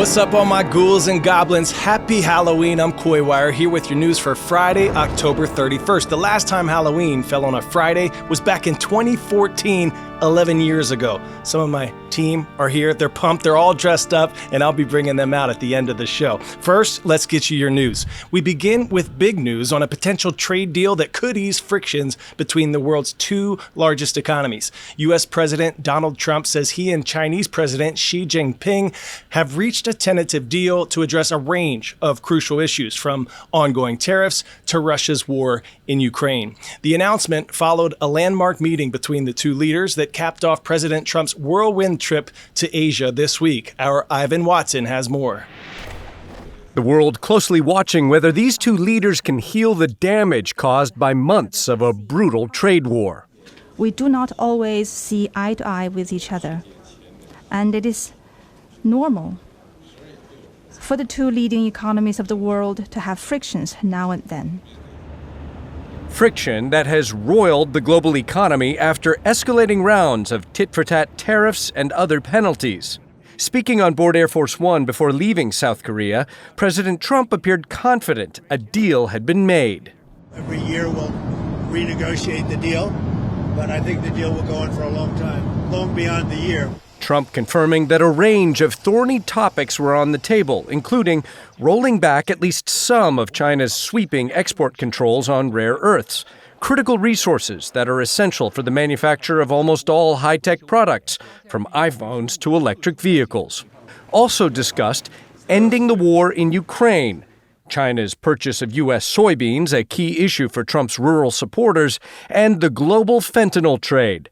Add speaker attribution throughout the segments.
Speaker 1: What's up, all my ghouls and goblins? Happy Halloween. I'm Coywire here with your news for Friday, October 31st. The last time Halloween fell on a Friday was back in 2014, 11 years ago. Some of my team are here. They're pumped. They're all dressed up, and I'll be bringing them out at the end of the show. First, let's get you your news. We begin with big news on a potential trade deal that could ease frictions between the world's two largest economies. U.S. President Donald Trump says he and Chinese President Xi Jinping have reached a tentative deal to address a range of crucial issues, from ongoing tariffs to Russia's war in Ukraine. The announcement followed a landmark meeting between the two leaders that capped off President Trump's whirlwind trip to Asia this week. Our Ivan Watson has more.
Speaker 2: The world closely watching whether these two leaders can heal the damage caused by months of a brutal trade war.
Speaker 3: We do not always see eye to eye with each other, and it is normal for the two leading economies of the world to have frictions now and then.
Speaker 2: Friction that has roiled the global economy after escalating rounds of tit-for-tat tariffs and other penalties. Speaking on board Air Force One before leaving South Korea, President Trump appeared confident a deal had been made.
Speaker 4: Every year we'll renegotiate the deal, but I think the deal will go on for a long time, long beyond the year.
Speaker 2: Trump confirming that a range of thorny topics were on the table, including rolling back at least some of China's sweeping export controls on rare earths, critical resources that are essential for the manufacture of almost all high-tech products, from iPhones to electric vehicles. Also discussed ending the war in Ukraine, China's purchase of U.S. soybeans, a key issue for Trump's rural supporters, and the global fentanyl trade.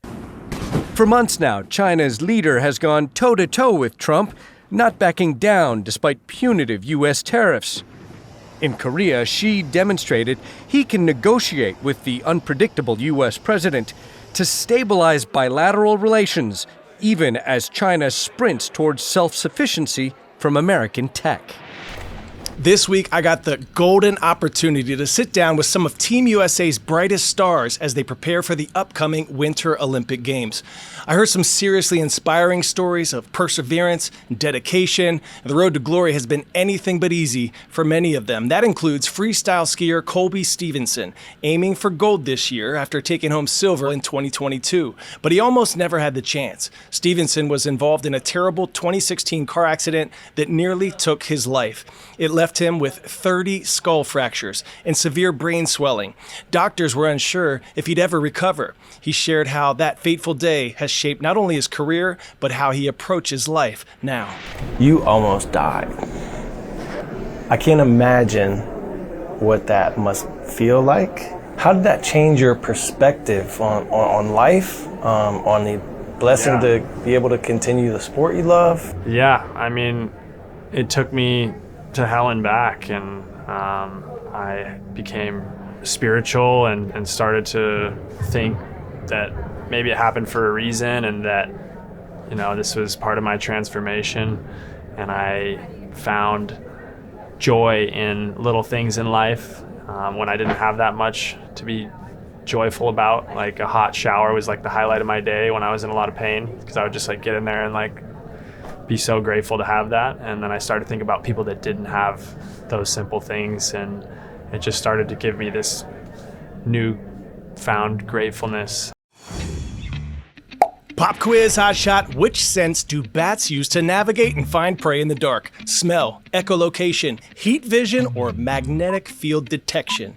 Speaker 2: For months now, China's leader has gone toe-to-toe with Trump, not backing down despite punitive U.S. tariffs. In Korea, Xi demonstrated he can negotiate with the unpredictable U.S. president to stabilize bilateral relations, even as China sprints towards self-sufficiency from American tech.
Speaker 1: This week, I got the golden opportunity to sit down with some of Team USA's brightest stars as they prepare for the upcoming Winter Olympic Games. I heard some seriously inspiring stories of perseverance and dedication. The road to glory has been anything but easy for many of them. That includes freestyle skier Colby Stevenson, aiming for gold this year after taking home silver in 2022. But he almost never had the chance. Stevenson was involved in a terrible 2016 car accident that nearly took his life. It left him with 30 skull fractures and severe brain swelling. Doctors were unsure if he'd ever recover. He shared how that fateful day has shaped not only his career, but how he approaches life now.
Speaker 5: You almost died. I can't imagine what that must feel like. How did that change your perspective on life, on the blessing to be able to continue the sport you love?
Speaker 6: Yeah, I mean, it took me to hell and back, and I became spiritual and started to think that maybe it happened for a reason, and that, you know, this was part of my transformation. And I found joy in little things in life when I didn't have that much to be joyful about. Like a hot shower was like the highlight of my day when I was in a lot of pain, because I would just like get in there and like be so grateful to have that. And then I started to think about people that didn't have those simple things, and it just started to give me this new found gratefulness.
Speaker 1: Pop quiz, hot shot. Which sense do bats use to navigate and find prey in the dark? Smell, echolocation, heat vision, or magnetic field detection?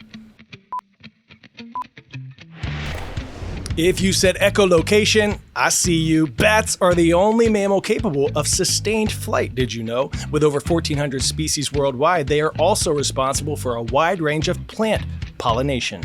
Speaker 1: If you said echolocation, I see you. Bats are the only mammal capable of sustained flight, did you know? With over 1,400 species worldwide, they are also responsible for a wide range of plant pollination.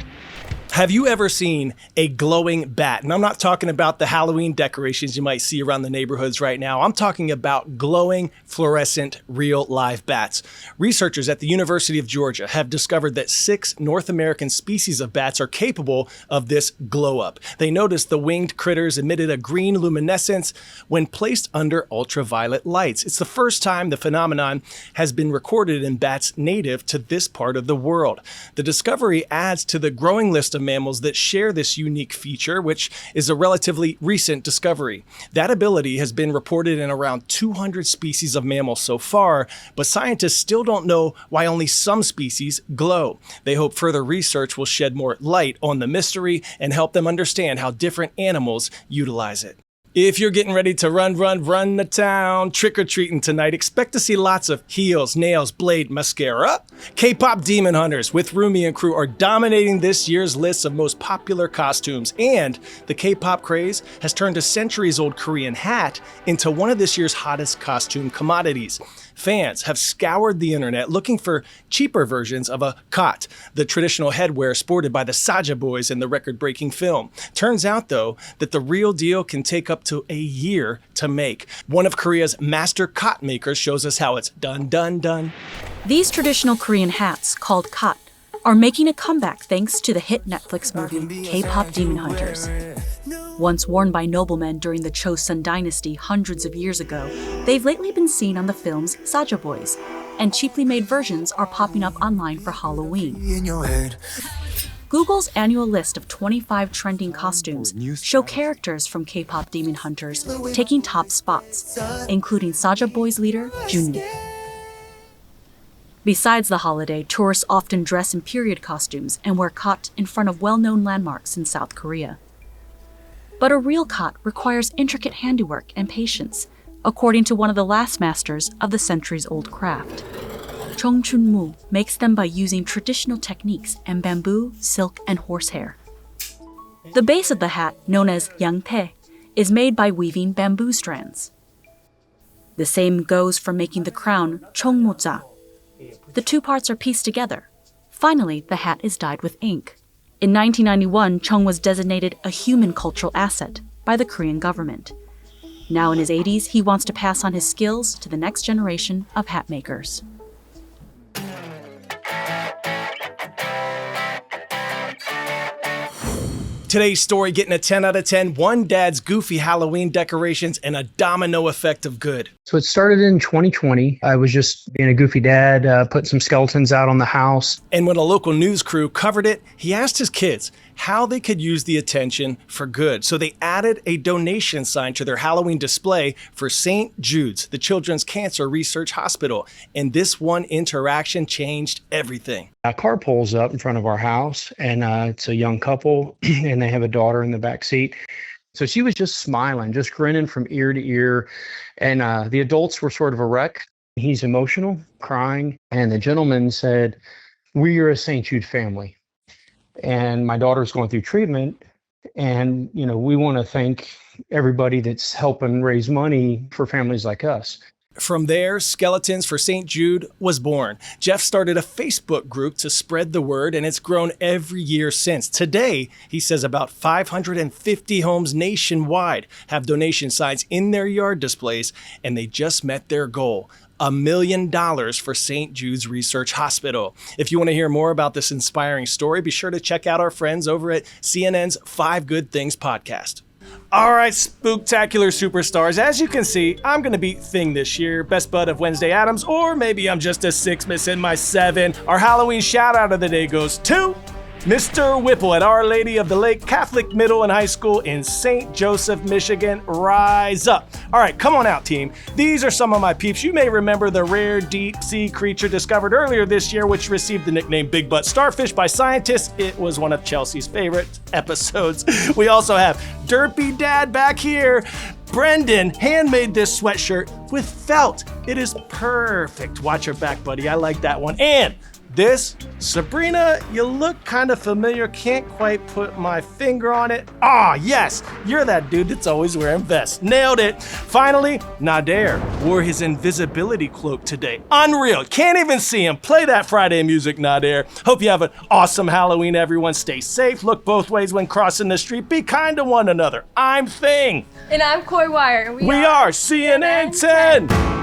Speaker 1: Have you ever seen a glowing bat? And I'm not talking about the Halloween decorations you might see around the neighborhoods right now. I'm talking about glowing, fluorescent, real live bats. Researchers at the University of Georgia have discovered that 6 North American species of bats are capable of this glow up. They noticed the winged critters emitted a green luminescence when placed under ultraviolet lights. It's the first time the phenomenon has been recorded in bats native to this part of the world. The discovery adds to the growing list of of mammals that share this unique feature, which is a relatively recent discovery. That ability has been reported in around 200 species of mammals so far, but scientists still don't know why only some species glow. They hope further research will shed more light on the mystery and help them understand how different animals utilize it. If you're getting ready to run to town, trick-or-treating tonight, expect to see lots of heels, nails, blade, mascara. K-pop Demon Hunters with Rumi and crew are dominating this year's list of most popular costumes, and the K-pop craze has turned a centuries-old Korean hat into one of this year's hottest costume commodities. Fans have scoured the internet looking for cheaper versions of a kot, the traditional headwear sported by the Saja boys in the record-breaking film. Turns out, though, that the real deal can take up to a year to make. One of Korea's master kot makers shows us how it's done.
Speaker 7: These traditional Korean hats, called kot, are making a comeback thanks to the hit Netflix movie K-pop Demon Hunters. Once worn by noblemen during the Chosun dynasty hundreds of years ago, they've lately been seen on the film's Saja Boys, and cheaply made versions are popping up online for Halloween. Google's annual list of 25 trending costumes show characters from K-pop Demon Hunters taking top spots, including Saja Boys leader Jude. Besides the holiday, tourists often dress in period costumes and wear kot in front of well-known landmarks in South Korea. But a real kot requires intricate handiwork and patience, according to one of the last masters of the centuries-old craft. Chung Chun-moo makes them by using traditional techniques and bamboo, silk, and horsehair. The base of the hat, known as yangtae, is made by weaving bamboo strands. The same goes for making the crown chongmoja. The two parts are pieced together. Finally, the hat is dyed with ink. In 1991, Chung was designated a human cultural asset by the Korean government. Now in his 80s, he wants to pass on his skills to the next generation of hat makers.
Speaker 1: Today's story getting a 10 out of 10, one dad's goofy Halloween decorations and a domino effect of good.
Speaker 8: So it started in 2020. I was just being a goofy dad, putting some skeletons out on the house.
Speaker 1: And when a local news crew covered it, he asked his kids how they could use the attention for good. So they added a donation sign to their Halloween display for St. Jude's, the Children's Cancer Research Hospital. And this one interaction changed everything.
Speaker 8: A car pulls up in front of our house, and it's a young couple, and they have a daughter in the back seat. So she was just smiling, just grinning from ear to ear. And the adults were sort of a wreck. He's emotional, crying. And the gentleman said, "We are a St. Jude family. And my daughter's going through treatment. And, we want to thank everybody that's helping raise money for families like us."
Speaker 1: From there, Skeletons for St. Jude was born. Jeff started a Facebook group to spread the word, and it's grown every year since. Today, he says about 550 homes nationwide have donation signs in their yard displays, and they just met their goal. $1 million for St. Jude's Research Hospital. If you want to hear more about this inspiring story, be sure to check out our friends over at CNN's 5 Good Things podcast. All right, spooktacular superstars. As you can see, I'm going to beat Thing this year, best bud of Wednesday Addams, or maybe I'm just a 6 missing my 7. Our Halloween shout out of the day goes to Mr. Whipple at Our Lady of the Lake Catholic Middle and High School in St. Joseph, Michigan. Rise up. All right, come on out, team. These are some of my peeps. You may remember the rare deep sea creature discovered earlier this year, which received the nickname Big Butt Starfish by scientists. It was one of Chelsea's favorite episodes. We also have Derpy Dad back here. Brendan handmade this sweatshirt with felt. It is perfect. Watch your back, buddy. I like that one. And this, Sabrina, you look kind of familiar. Can't quite put my finger on it. Ah, yes, you're that dude that's always wearing vests. Nailed it. Finally, Nader wore his invisibility cloak today. Unreal. Can't even see him. Play that Friday music, Nader. Hope you have an awesome Halloween, everyone. Stay safe. Look both ways when crossing the street. Be kind to one another. I'm Thing.
Speaker 9: And I'm Coy Wire. And
Speaker 1: we are CNN 10.